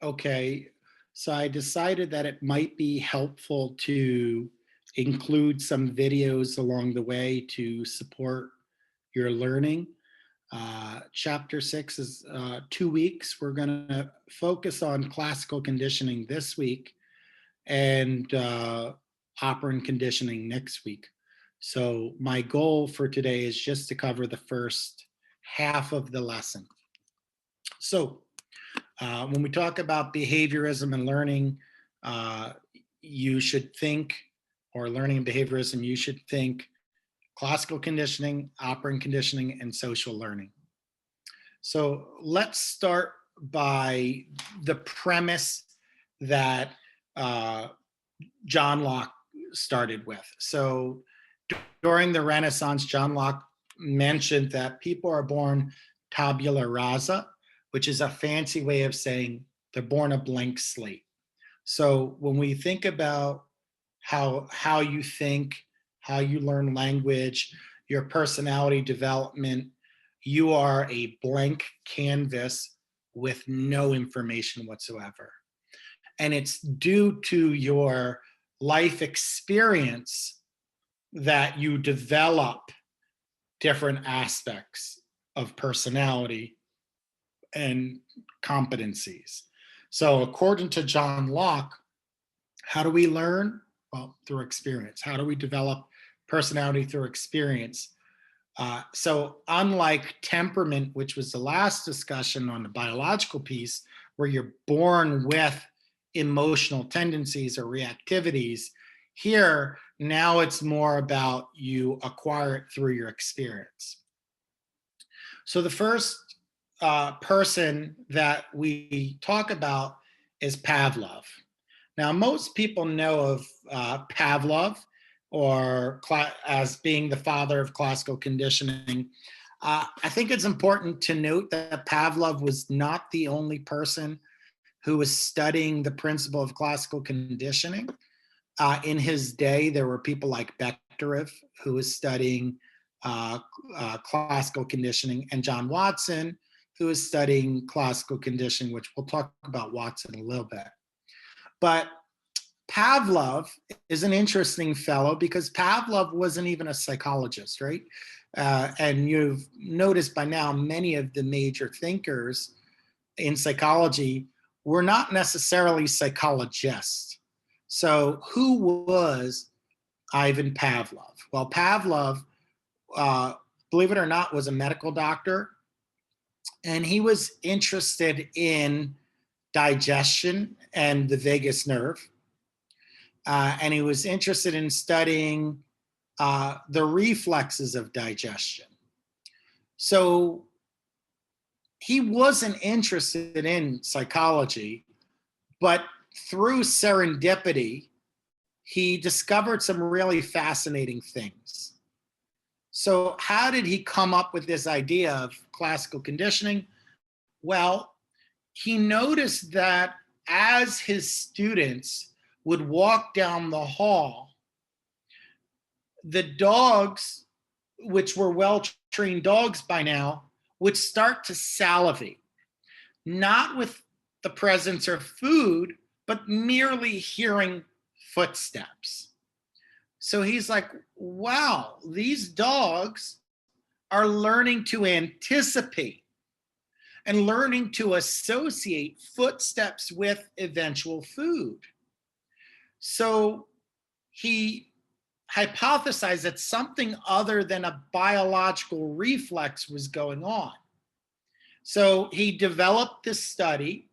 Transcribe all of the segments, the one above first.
Okay, so I decided that it might be helpful to include some videos along the way to support your learning. Chapter 6 is 2 weeks. We're going to focus on classical conditioning this week and operant conditioning next week. So my goal for today is just to cover the first half of the lesson. So when we talk about behaviorism and learning, you should think, or learning and behaviorism, you should think classical conditioning, operant conditioning, and social learning. So let's start by the premise that John Locke started with. So during the Renaissance, John Locke mentioned that people are born tabula rasa, which is a fancy way of saying they're born a blank slate. So when we think about how you think, how you learn language, your personality development, you are a blank canvas with no information whatsoever. And it's due to your life experience that you develop different aspects of personality and competencies. So according to John Locke, how do we learn? Well, through experience. How do we develop personality through experience? So unlike temperament, which was the last discussion on the biological piece, where you're born with emotional tendencies or reactivities, here, now it's more about you acquire it through your experience. So the first person that we talk about is Pavlov. Now, most people know of Pavlov or as being the father of classical conditioning. I think it's important to note that Pavlov was not the only person who was studying the principle of classical conditioning. In his day, there were people like Behaviorism, who was studying classical conditioning, and John Watson, who is studying classical conditioning, which we'll talk about Watson in a little bit. But Pavlov is an interesting fellow because Pavlov wasn't even a psychologist, right? And you've noticed by now many of the major thinkers in psychology were not necessarily psychologists. So who was Ivan Pavlov? Well, Pavlov, believe it or not, was a medical doctor, and he was interested in digestion and the vagus nerve. And he was interested in studying the reflexes of digestion. So he wasn't interested in psychology, but through serendipity, he discovered some really fascinating things. So how did he come up with this idea of classical conditioning? Well, he noticed that as his students would walk down the hall, the dogs, which were well-trained dogs by now, would start to salivate, not with the presence of food, but merely hearing footsteps. So he's like, wow, these dogs are learning to anticipate and learning to associate footsteps with eventual food. So he hypothesized that something other than a biological reflex was going on. So he developed this study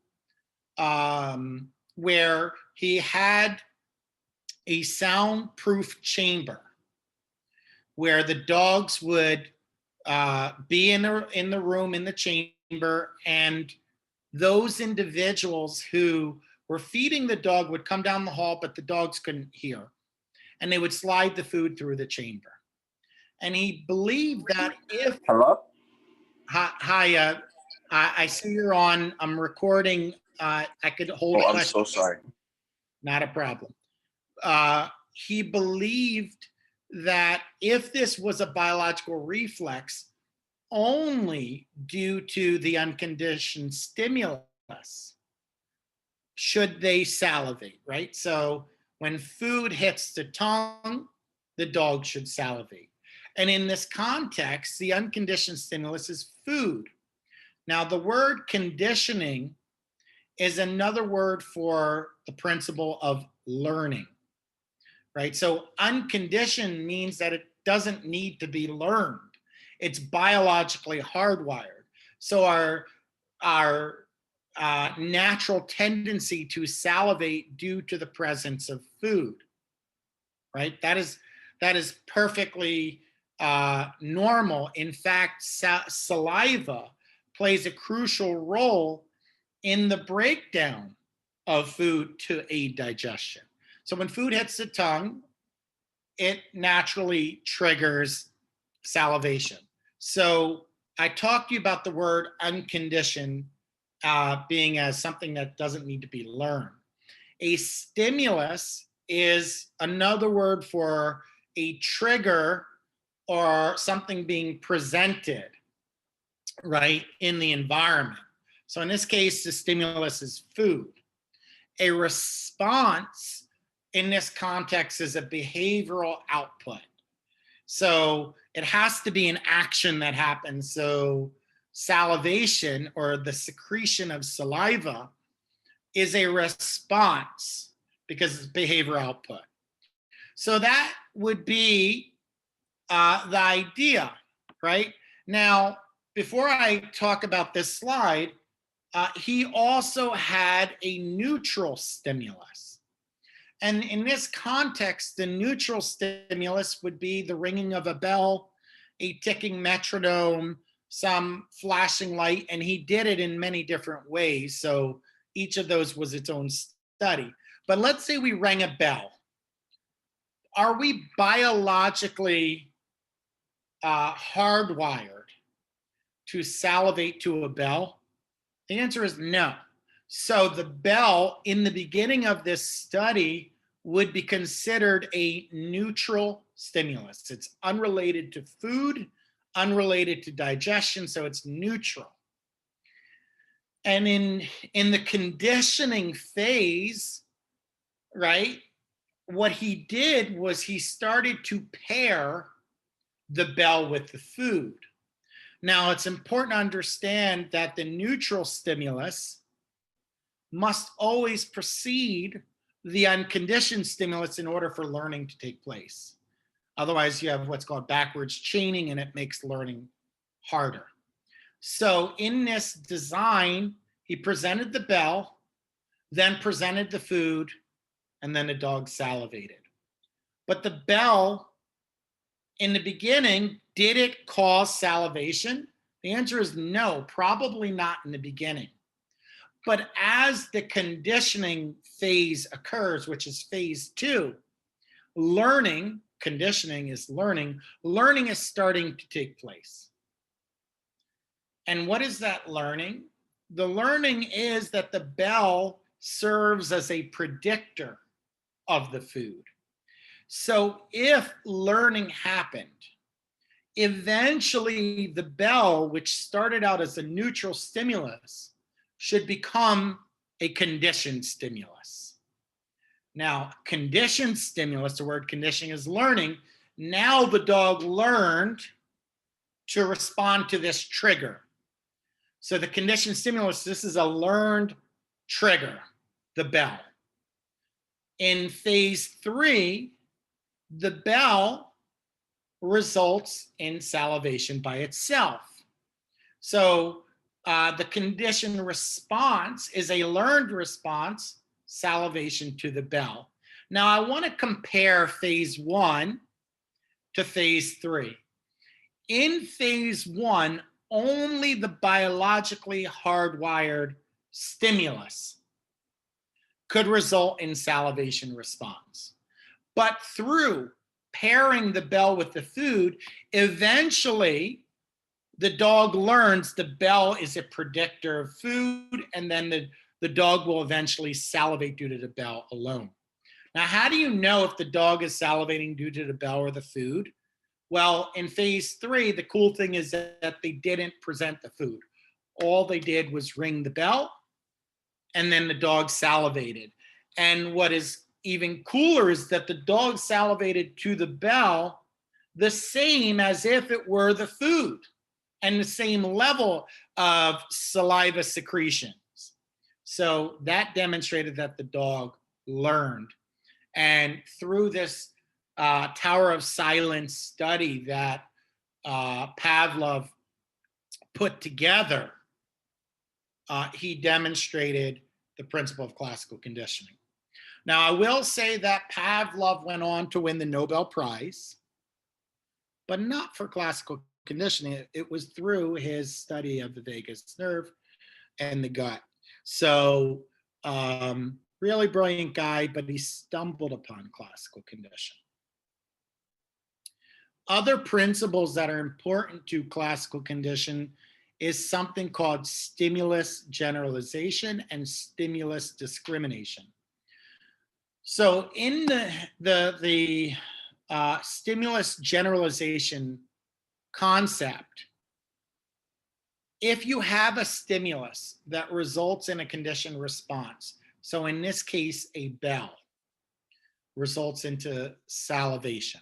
where he had a soundproof chamber where the dogs would be in the room, in the chamber, and those individuals who were feeding the dog would come down the hall, but the dogs couldn't hear. And they would slide the food through the chamber. And he believed that if... Hello? Hi, I see you're on. I'm recording. I could hold questions. I'm so sorry. Not a problem. He believed that if this was a biological reflex, only due to the unconditioned stimulus, should they salivate, right? So when food hits the tongue, the dog should salivate. And in this context, the unconditioned stimulus is food. Now, the word conditioning is another word for the principle of learning, right? So unconditioned means that it doesn't need to be learned. It's biologically hardwired. So our natural tendency to salivate due to the presence of food, right? That is perfectly normal. In fact, saliva plays a crucial role in the breakdown of food to aid digestion. So when food hits the tongue, it naturally triggers salivation. So I talked to you about the word unconditioned being as something that doesn't need to be learned. A stimulus is another word for a trigger or something being presented, right, in the environment. So in this case, the stimulus is food. A response in this context is a behavioral output. So it has to be an action that happens. So salivation, or the secretion of saliva, is a response because it's behavior output. So that would be the idea, right? Now, before I talk about this slide, he also had a neutral stimulus. And in this context, the neutral stimulus would be the ringing of a bell, a ticking metronome, some flashing light, and he did it in many different ways. So each of those was its own study. But let's say we rang a bell. Are we biologically hardwired to salivate to a bell? The answer is no. So the bell in the beginning of this study would be considered a neutral stimulus. It's unrelated to food, unrelated to digestion, so it's neutral. And in the conditioning phase, right, what he did was he started to pair the bell with the food. Now, it's important to understand that the neutral stimulus must always precede the unconditioned stimulus in order for learning to take place. Otherwise, you have what's called backwards chaining, and it makes learning harder. So in this design, he presented the bell, then presented the food, and then the dog salivated. But the bell, in the beginning, did it cause salivation? The answer is no, probably not in the beginning. But as the conditioning phase occurs, which is phase 2, learning, conditioning is learning is starting to take place. And what is that learning? The learning is that the bell serves as a predictor of the food. So if learning happened, eventually the bell, which started out as a neutral stimulus, should become a conditioned stimulus. Now, conditioned stimulus, the word conditioning is learning. Now the dog learned to respond to this trigger. So the conditioned stimulus, this is a learned trigger, the bell. In phase 3, the bell results in salivation by itself. So the conditioned response is a learned response, salivation to the bell. Now, I want to compare phase 1 to phase 3. In phase 1, only the biologically hardwired stimulus could result in salivation response. But through pairing the bell with the food, eventually the dog learns the bell is a predictor of food, and then the dog will eventually salivate due to the bell alone. Now, how do you know if the dog is salivating due to the bell or the food? Well, in phase 3, the cool thing is that they didn't present the food. All they did was ring the bell, and then the dog salivated. And what is even cooler is that the dog salivated to the bell the same as if it were the food and the same level of saliva secretions. So that demonstrated that the dog learned. And through this Tower of Silence study that Pavlov put together, he demonstrated the principle of classical conditioning. Now, I will say that Pavlov went on to win the Nobel Prize, but not for classical conditioning. It was through his study of the vagus nerve and the gut. So, really brilliant guy, but he stumbled upon classical conditioning. Other principles that are important to classical condition is something called stimulus generalization and stimulus discrimination. So in the stimulus generalization concept, if you have a stimulus that results in a conditioned response, so in this case, a bell results into salivation.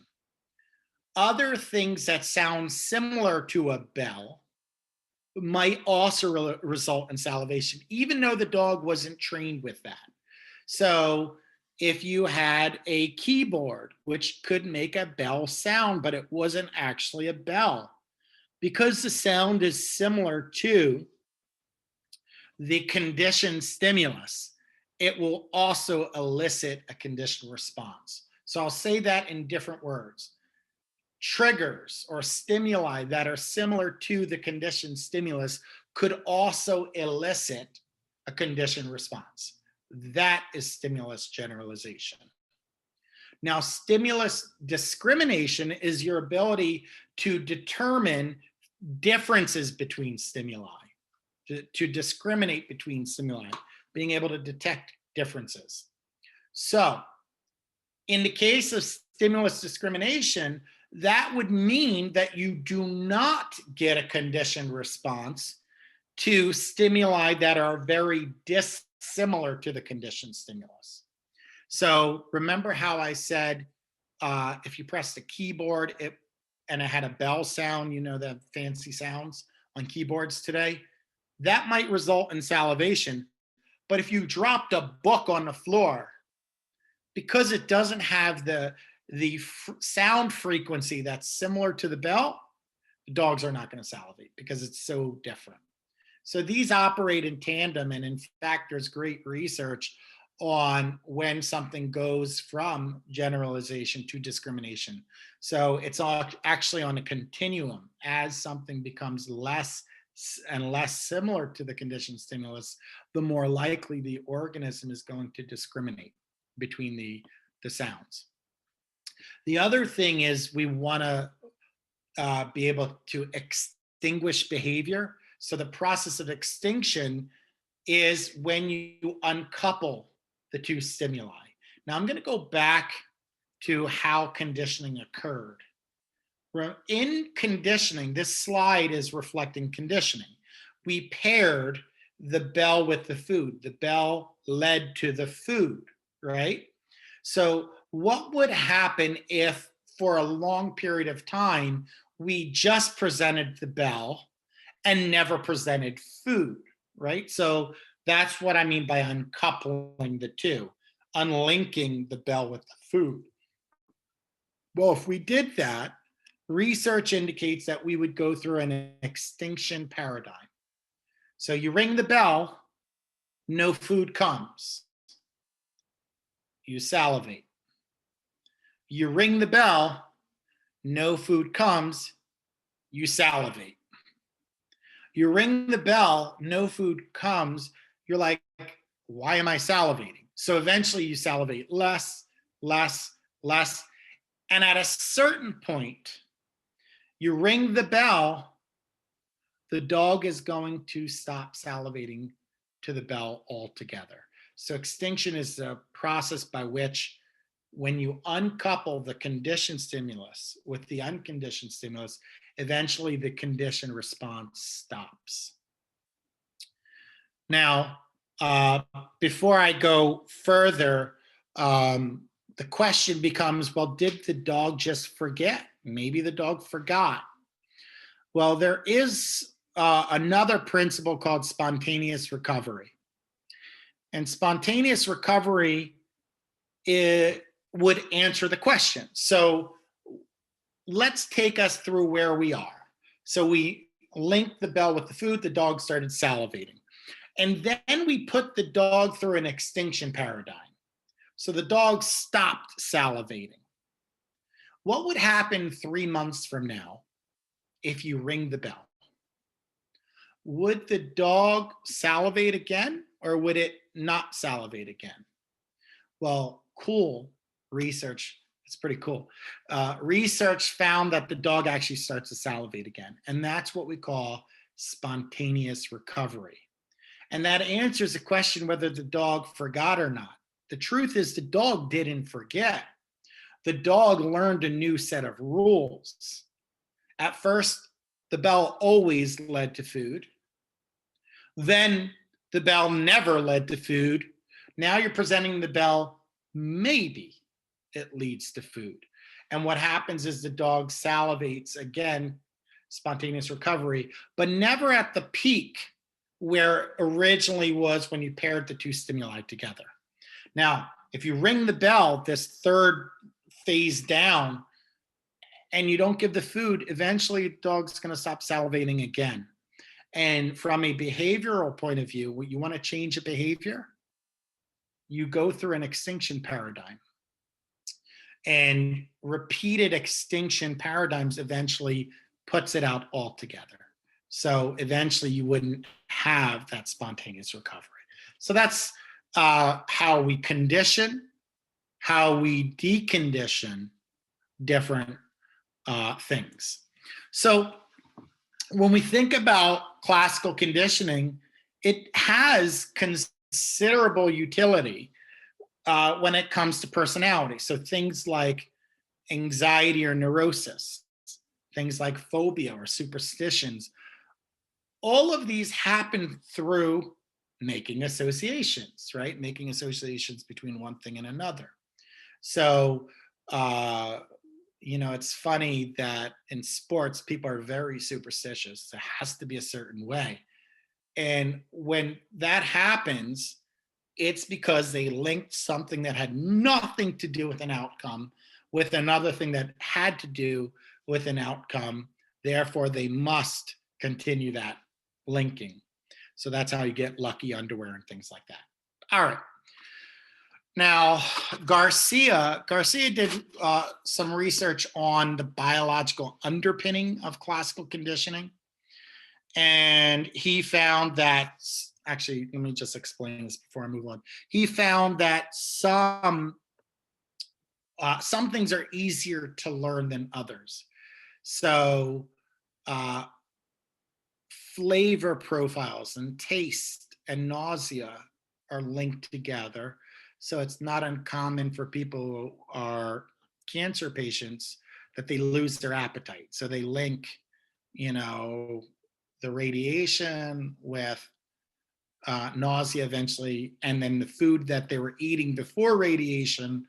Other things that sound similar to a bell might also result in salivation, even though the dog wasn't trained with that. So if you had a keyboard, which could make a bell sound, but it wasn't actually a bell, because the sound is similar to the conditioned stimulus, it will also elicit a conditioned response. So I'll say that in different words. Triggers or stimuli that are similar to the conditioned stimulus could also elicit a conditioned response. That is stimulus generalization. Now, stimulus discrimination is your ability to determine differences between stimuli, to discriminate between stimuli, being able to detect differences. So, in the case of stimulus discrimination, that would mean that you do not get a conditioned response to stimuli that are very dissimilar to the conditioned stimulus. So remember how I said if you pressed a keyboard and it had a bell sound, you know, the fancy sounds on keyboards today, that might result in salivation. But if you dropped a book on the floor, because it doesn't have the sound frequency that's similar to the bell, the dogs are not going to salivate because it's so different. So these operate in tandem, and in fact, there's great research on when something goes from generalization to discrimination. So it's actually on a continuum. As something becomes less and less similar to the conditioned stimulus, the more likely the organism is going to discriminate between the sounds. The other thing is we want to be able to extinguish behavior. So the process of extinction is when you uncouple the two stimuli. Now I'm going to go back to how conditioning occurred. In conditioning, this slide is reflecting conditioning. We paired the bell with the food. The bell led to the food, right? So what would happen if for a long period of time, we just presented the bell and never presented food, right? So that's what I mean by uncoupling the two, unlinking the bell with the food. Well, if we did that, research indicates that we would go through an extinction paradigm. So you ring the bell, no food comes. You salivate. You ring the bell, no food comes, you salivate. You ring the bell, no food comes, you're like, why am I salivating? So eventually you salivate less, less, less. And at a certain point, you ring the bell, the dog is going to stop salivating to the bell altogether. So extinction is the process by which when you uncouple the conditioned stimulus with the unconditioned stimulus, eventually the conditioned response stops. Now, before I go further, the question becomes, well, did the dog just forget? Maybe the dog forgot. Well, there is another principle called spontaneous recovery. And spontaneous recovery would answer the question. So let's take us through where we are. So we linked the bell with the food, the dog started salivating. And then we put the dog through an extinction paradigm. So the dog stopped salivating. What would happen 3 months from now if you ring the bell? Would the dog salivate again, or would it not salivate again? Well, cool research. It's pretty cool. Research found that the dog actually starts to salivate again. And that's what we call spontaneous recovery. And that answers the question whether the dog forgot or not. The truth is the dog didn't forget. The dog learned a new set of rules. At first, the bell always led to food. Then the bell never led to food. Now you're presenting the bell, maybe it leads to food. And what happens is the dog salivates again, spontaneous recovery, but never at the peak where originally was when you paired the two stimuli together. Now, if you ring the bell, this third phase down, and you don't give the food, eventually the dog's going to stop salivating again. And from a behavioral point of view, you want to change a behavior, you go through an extinction paradigm. And repeated extinction paradigms eventually puts it out altogether. So eventually you wouldn't have that spontaneous recovery. So that's how we condition, how we decondition different things. So when we think about classical conditioning, it has considerable utility when it comes to personality. So things like anxiety or neurosis, things like phobia or superstitions, all of these happen through making associations, right? Making associations between one thing and another. So, it's funny that in sports, people are very superstitious. It has to be a certain way. And when that happens, it's because they linked something that had nothing to do with an outcome with another thing that had to do with an outcome. Therefore, they must continue that linking. So that's how you get lucky underwear and things like that. All right. Now, Garcia did some research on the biological underpinning of classical conditioning. And he found that, actually, let me just explain this before I move on. He found that some things are easier to learn than others. So flavor profiles and taste and nausea are linked together. So it's not uncommon for people who are cancer patients that they lose their appetite. So they link, the radiation with nausea eventually, and then the food that they were eating before radiation,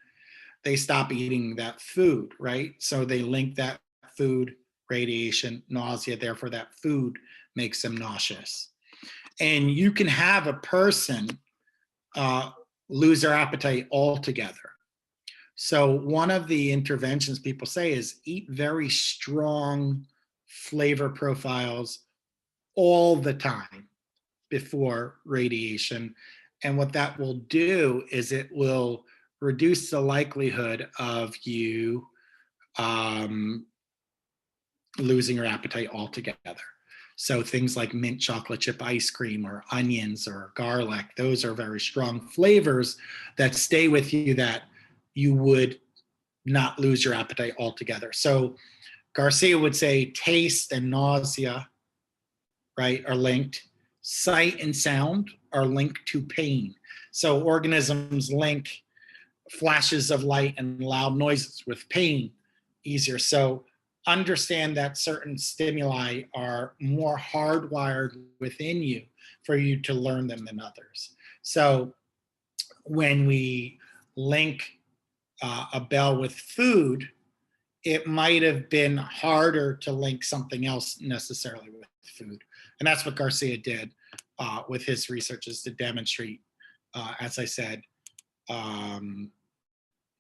they stop eating that food, right? So they link that food, radiation, nausea, therefore that food makes them nauseous. And you can have a person lose their appetite altogether. So one of the interventions people say is eat very strong flavor profiles all the time before radiation. And what that will do is it will reduce the likelihood of you losing your appetite altogether. So things like mint chocolate chip ice cream or onions or garlic, those are very strong flavors that stay with you that you would not lose your appetite altogether. So Garcia would say taste and nausea, right, are linked. Sight and sound are linked to pain. So organisms link flashes of light and loud noises with pain easier. So understand that certain stimuli are more hardwired within you for you to learn them than others. So when we link a bell with food, it might have been harder to link something else necessarily with food. And that's what Garcia did with his research, is to demonstrate, as I said,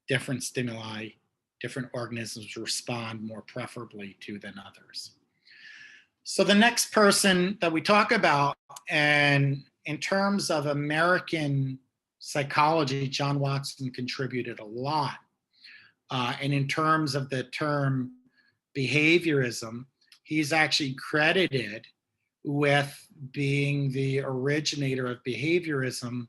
different stimuli, different organisms respond more preferably to than others. So the next person that we talk about, and in terms of American psychology, John Watson contributed a lot. And in terms of the term behaviorism, he's actually credited with being the originator of behaviorism.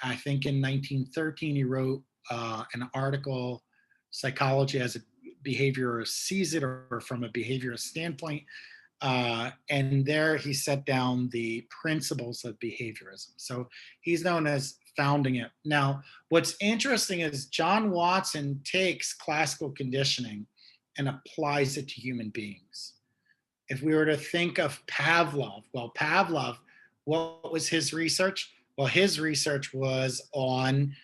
I think in 1913, he wrote an article, Psychology as a Behaviorist Sees It, or from a behaviorist standpoint. And there he set down the principles of behaviorism. So he's known as founding it. Now, what's interesting is John Watson takes classical conditioning and applies it to human beings. If we were to think of Pavlov, well, Pavlov, what was his research? Well, his research was on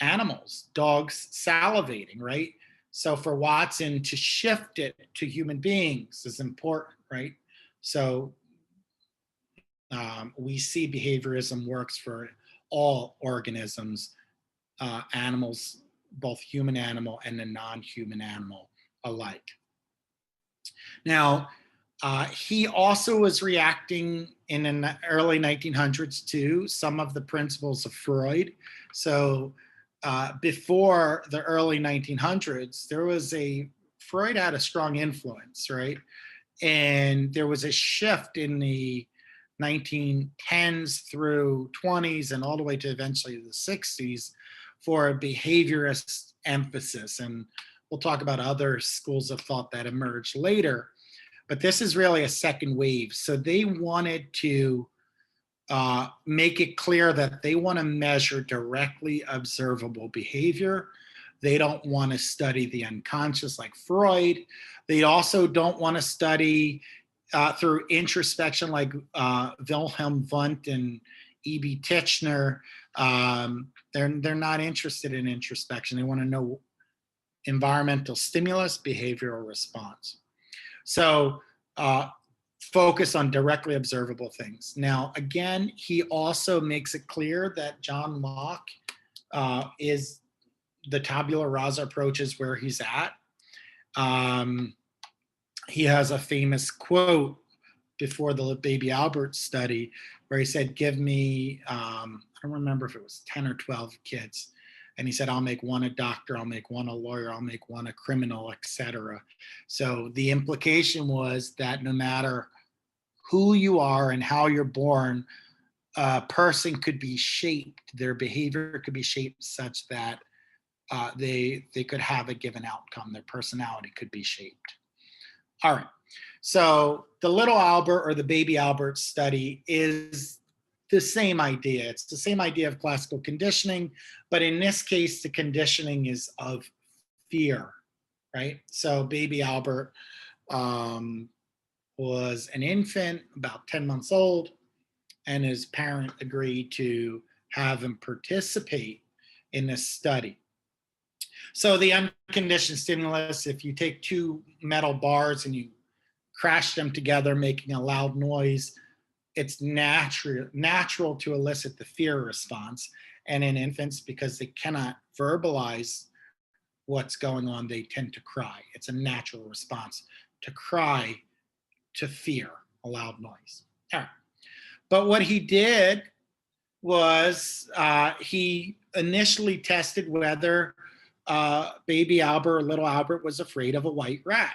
animals, dogs salivating, right? So for Watson to shift it to human beings is important, right? So we see behaviorism works for all organisms, animals, both human animal and the non-human animal alike. Now, he also was reacting in the early 1900s to some of the principles of Freud. So before the early 1900s, Freud had a strong influence, right? And there was a shift in the 1910s through 20s and all the way to eventually the 60s for a behaviorist emphasis. And we'll talk about other schools of thought that emerged later. But this is really a second wave. So they wanted to make it clear that they want to measure directly observable behavior. They don't want to study the unconscious like Freud. They also don't want to study through introspection like Wilhelm Wundt and E.B. Titchener. They're not interested in introspection. They want to know environmental stimulus, behavioral response. So focus on directly observable things. Now, again, he also makes it clear that John Locke is the tabula rasa approach is where he's at. He has a famous quote before the Baby Albert study where he said, give me, I don't remember if it was 10 or 12 kids. And he said, I'll make one a doctor, I'll make one a lawyer, I'll make one a criminal, etc. So the implication was that no matter who you are and how you're born, a person could be shaped, their behavior could be shaped such that they could have a given outcome. Their personality could be shaped. All right. So the little Albert or the Baby Albert study is the same idea. It's the same idea of classical conditioning, but in this case, the conditioning is of fear, right? So Baby Albert was an infant, about 10 months old, and his parent agreed to have him participate in this study. So the unconditioned stimulus, if you take two metal bars and you crash them together, making a loud noise, it's natural to elicit the fear response. And in infants, because they cannot verbalize what's going on, they tend to cry. It's a natural response to cry to fear, a loud noise. All right. But what he did was he initially tested whether Baby Albert or little Albert was afraid of a white rat.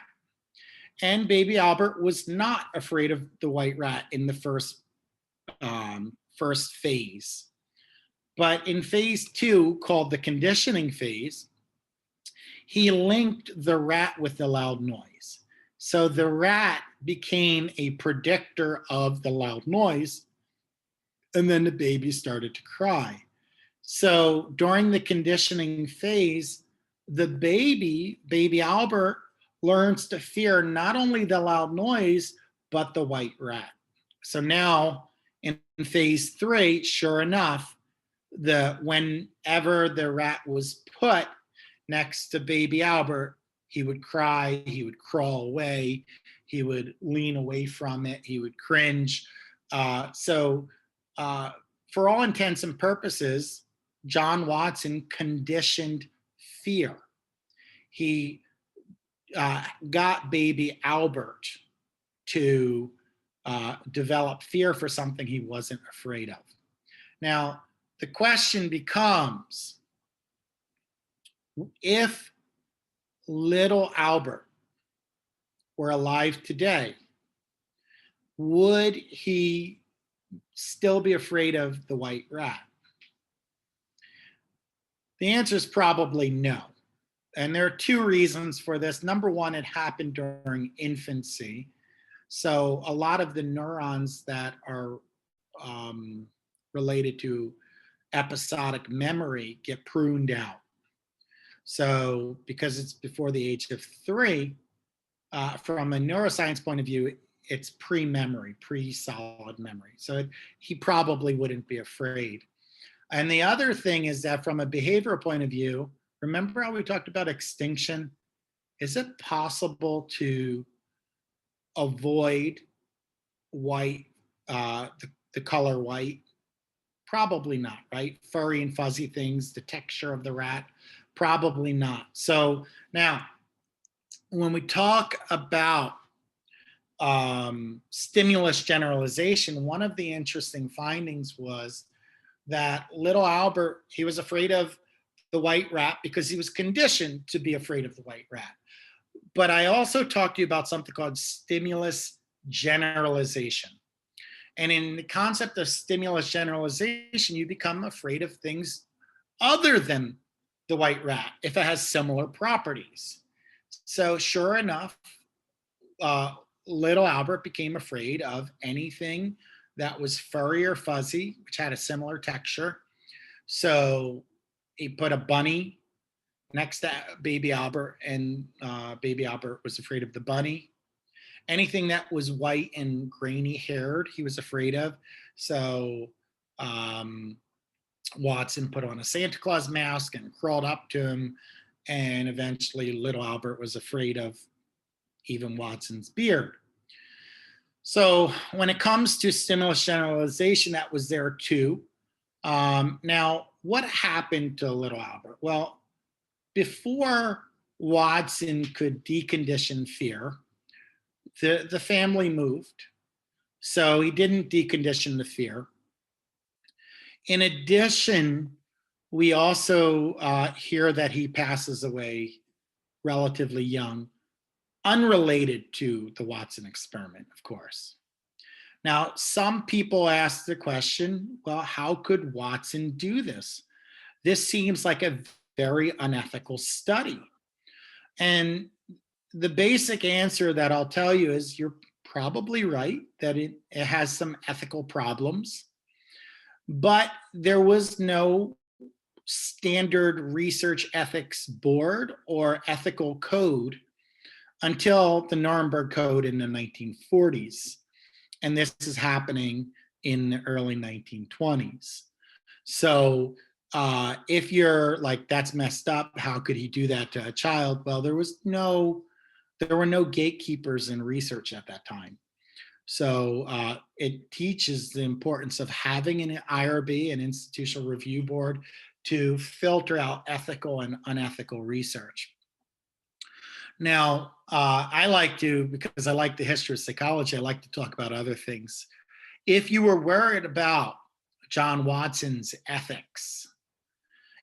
And Baby Albert was not afraid of the white rat in the first phase. But in phase 2, called the conditioning phase, he linked the rat with the loud noise. So the rat became a predictor of the loud noise, and then the baby started to cry. So during the conditioning phase, the baby Albert, learns to fear not only the loud noise, but the white rat. So now In phase 3, sure enough, whenever the rat was put next to baby Albert, he would cry, he would crawl away, he would lean away from it, he would cringe. So for all intents and purposes, John Watson conditioned fear. He got baby Albert to develop fear for something he wasn't afraid of. Now, the question becomes, if little Albert were alive today, would he still be afraid of the white rat? The answer is probably no. And there are two reasons for this. Number one, it happened during infancy. So a lot of the neurons that are related to episodic memory get pruned out. So because it's before the age of 3, from a neuroscience point of view, it's pre-memory, pre-solid memory. So he probably wouldn't be afraid. And the other thing is that from a behavioral point of view, remember how we talked about extinction? Is it possible to avoid white, the color white? Probably not, right? Furry and fuzzy things, the texture of the rat, probably not. So now, when we talk about stimulus generalization, one of the interesting findings was that little Albert, he was afraid of the white rat because he was conditioned to be afraid of the white rat. But I also talked to you about something called stimulus generalization. And in the concept of stimulus generalization, you become afraid of things other than the white rat if it has similar properties. So sure enough, little Albert became afraid of anything that was furry or fuzzy, which had a similar texture. So he put a bunny next to baby Albert, and baby Albert was afraid of the bunny. Anything that was white and grainy haired, he was afraid of. So Watson put on a Santa Claus mask and crawled up to him. And eventually little Albert was afraid of even Watson's beard. So when it comes to stimulus generalization, that was there too. Now, what happened to little Albert? Well, before Watson could decondition fear, the family moved. So he didn't decondition the fear. In addition, we also hear that he passes away relatively young, unrelated to the Watson experiment, of course. Now, some people ask the question, well, how could Watson do this? This seems like a very unethical study. And the basic answer that I'll tell you is you're probably right that it has some ethical problems, but there was no standard research ethics board or ethical code until the Nuremberg Code in the 1940s. And this is happening in the early 1920s. So if you're like, that's messed up, how could he do that to a child? Well, there were no gatekeepers in research at that time. So it teaches the importance of having an IRB, an institutional review board, to filter out ethical and unethical research. Now, I like to, because I like the history of psychology, I like to talk about other things. If you were worried about John Watson's ethics,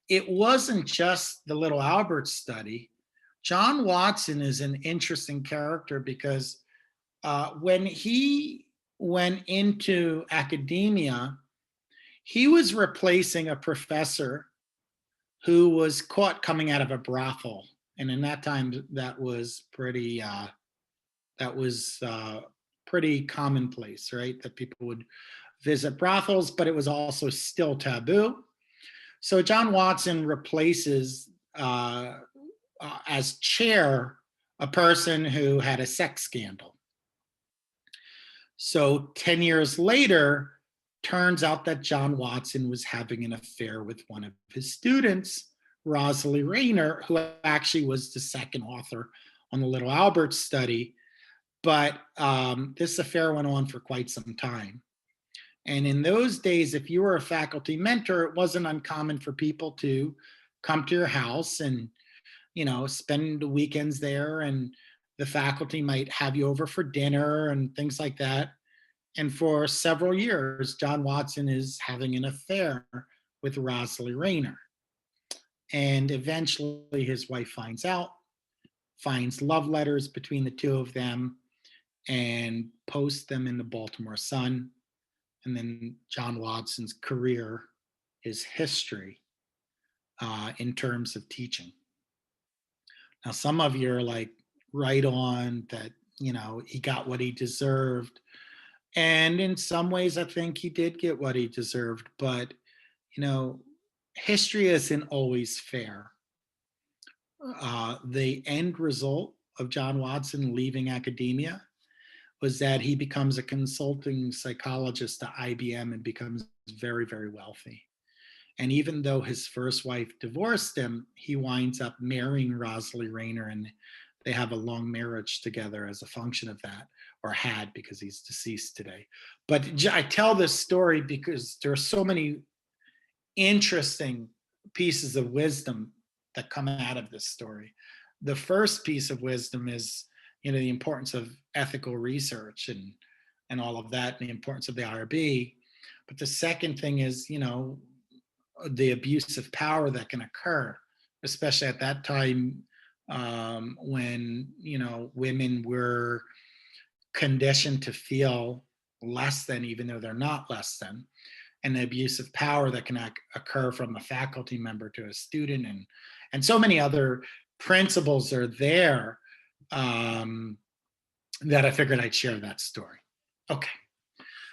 it wasn't just the little Albert study. John Watson is an interesting character because when he went into academia, he was replacing a professor who was caught coming out of a brothel. And in that time, that was pretty commonplace, right? That people would visit brothels, but it was also still taboo. So John Watson replaces as chair a person who had a sex scandal. So 10 years later, turns out that John Watson was having an affair with one of his students, Rosalie Rayner, who actually was the second author on the Little Albert study. But this affair went on for quite some time. And in those days, if you were a faculty mentor, it wasn't uncommon for people to come to your house and, spend the weekends there, and the faculty might have you over for dinner and things like that. And for several years, John Watson is having an affair with Rosalie Rayner. And eventually his wife finds out, finds love letters between the two of them, and posts them in the Baltimore Sun. And then John Watson's career is history in terms of teaching. Now, some of you are like, right on that, he got what he deserved. And in some ways, I think he did get what he deserved. But, history isn't always fair. The end result of John Watson leaving academia was that he becomes a consulting psychologist at IBM and becomes very, very wealthy. And even though his first wife divorced him, he winds up marrying Rosalie Rayner, and they have a long marriage together as a function of that, or had, because he's deceased today. But I tell this story because there are so many interesting pieces of wisdom that come out of this story. The first piece of wisdom is, the importance of ethical research and all of that, and the importance of the IRB. But the second thing is, the abuse of power that can occur, especially at that time when, women were conditioned to feel less than, even though they're not less than, and the abuse of power that can occur from a faculty member to a student, and so many other principles are there that I figured I'd share that story. Okay,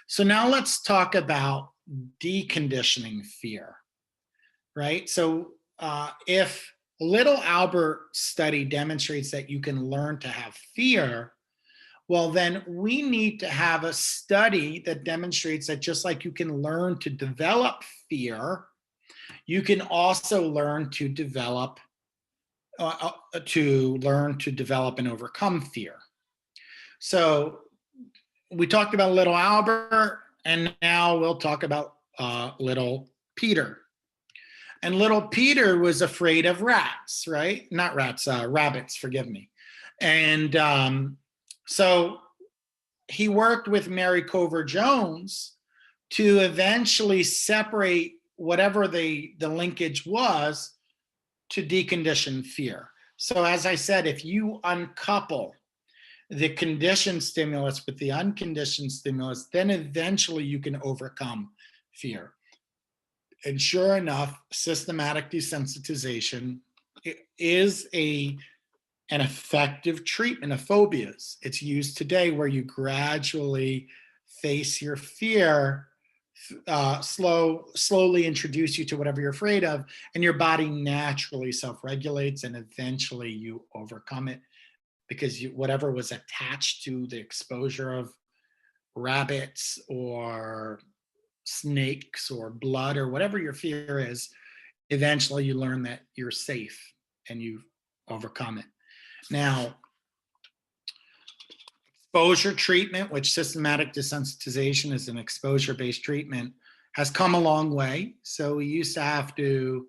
so now let's talk about deconditioning fear, right? So if Little Albert study demonstrates that you can learn to have fear, well, then we need to have a study that demonstrates that just like you can learn to develop fear, you can also learn to develop and overcome fear. So we talked about Little Albert, and now we'll talk about Little Peter. And Little Peter was afraid of rats, right? Not rats, rabbits, forgive me. And so he worked with Mary Cover Jones to eventually separate whatever the linkage was to decondition fear. So as I said, if you uncouple the conditioned stimulus with the unconditioned stimulus, then eventually you can overcome fear. And sure enough, systematic desensitization is an effective treatment of phobias. It's used today where you gradually face your fear, slowly introduce you to whatever you're afraid of, and your body naturally self-regulates, and eventually you overcome it, because whatever was attached to the exposure of rabbits or snakes or blood or whatever your fear is, eventually you learn that you're safe and you overcome it. Now, exposure treatment, which systematic desensitization is an exposure-based treatment, has come a long way. So we used to have to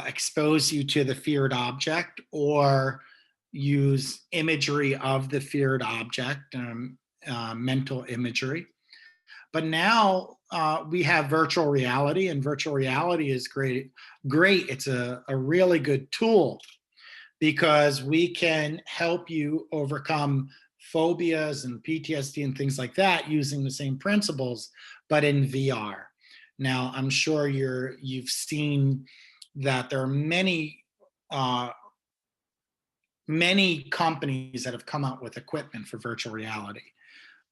expose you to the feared object or use imagery of the feared object, mental imagery. But now we have virtual reality, and virtual reality is great. It's a really good tool because we can help you overcome phobias and PTSD and things like that using the same principles, but in VR. Now, I'm sure you've seen that there are many companies that have come out with equipment for virtual reality.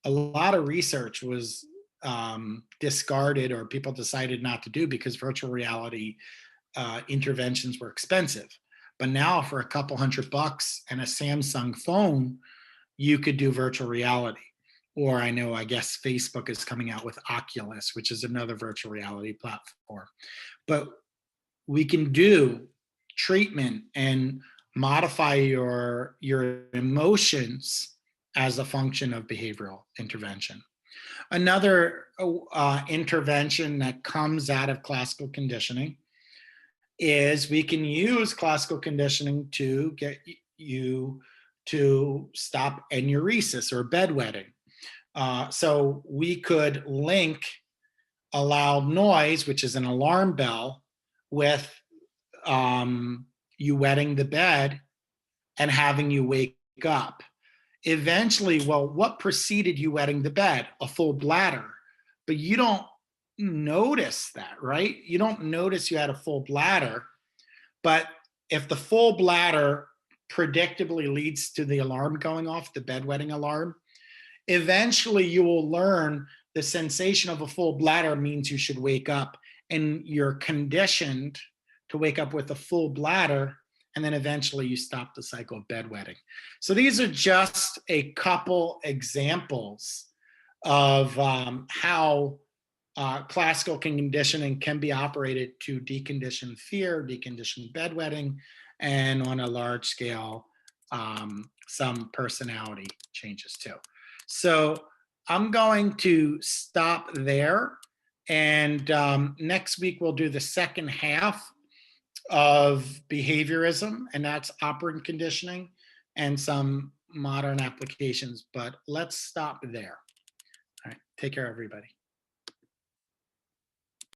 A lot of research was discarded, or people decided not to do, because virtual reality interventions were expensive. But now for a couple $100 and a Samsung phone, you could do virtual reality. or I guess Facebook is coming out with Oculus, which is another virtual reality platform. But we can do treatment and modify your emotions as a function of behavioral intervention. Another intervention that comes out of classical conditioning is we can use classical conditioning to get you to stop enuresis or bedwetting. So we could link a loud noise, which is an alarm bell, with you wetting the bed and having you wake up. Eventually, well, what preceded you wetting the bed? A full bladder. But you don't notice that, right? You don't notice you had a full bladder. But if the full bladder predictably leads to the alarm going off, the bedwetting alarm, eventually you will learn the sensation of a full bladder means you should wake up, and you're conditioned to wake up with a full bladder, and then eventually you stop the cycle of bedwetting. So these are just a couple examples of how classical conditioning can be operated to decondition fear, decondition bedwetting, and on a large scale, some personality changes too. So I'm going to stop there. And next week, we'll do the second half of behaviorism, and that's operant conditioning and some modern applications. But let's stop there. All right. Take care, everybody.